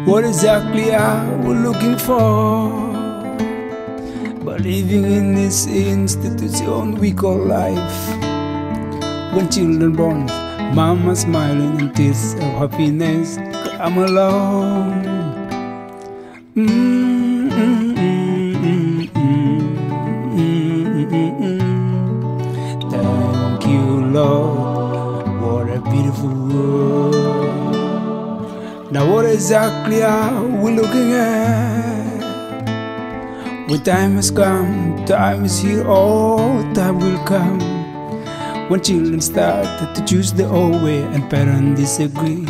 what exactly are we looking for? But living in this institution we call life. When children born, mama smiling and tears of happiness come along. Thank you, Lord, what a beautiful world. Now what exactly are we looking at? When time has come, time is here, oh, time will come. When children start to choose their own way and parents disagree.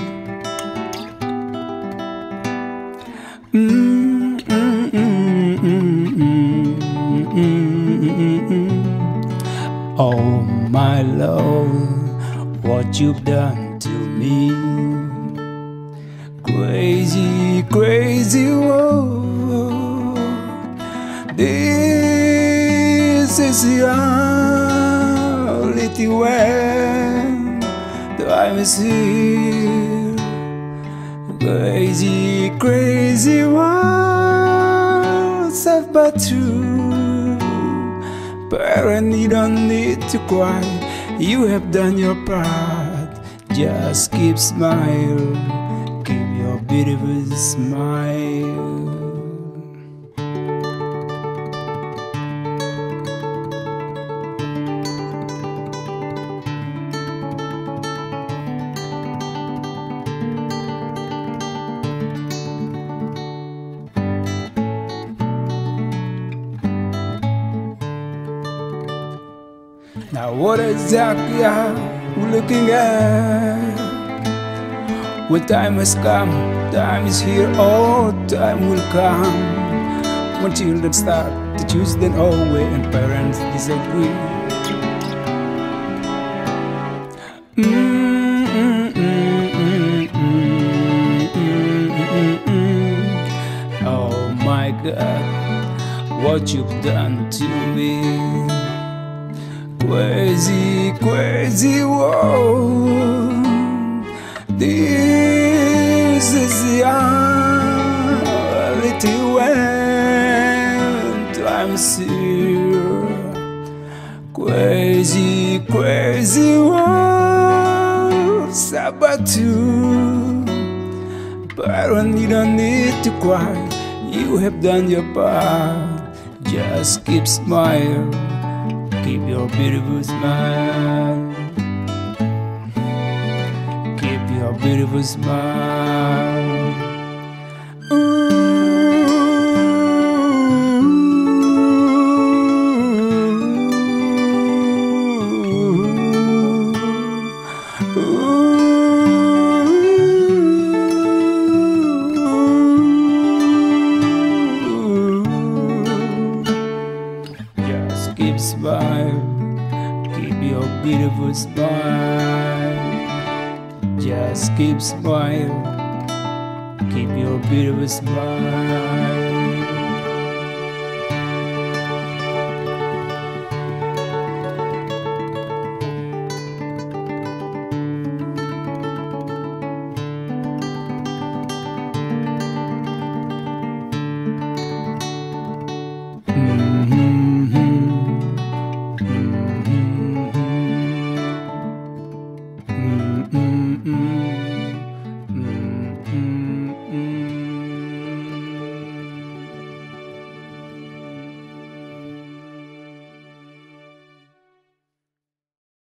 Oh my Lord, what you've done to me. Crazy, crazy world. This is reality when time is here. Crazy, crazy world, sad but true. Parent, you don't need to cry. You have done your part. Just keep smile. Keep your beautiful smile. Now what exactly are we looking at? When time has come, time is here, oh, time will come. When children start to choose their own way and parents disagree. Oh my God, what you've done to me. Crazy, crazy world. This is reality when time's here. Crazy, crazy world. Sabatu. Parent, you don't need to cry. You have done your part. Just keep smiling. Keep your beautiful smile. Keep your beautiful smile. Just keep smile. Keep your beautiful smile. Just keep smile. Keep your beautiful smile.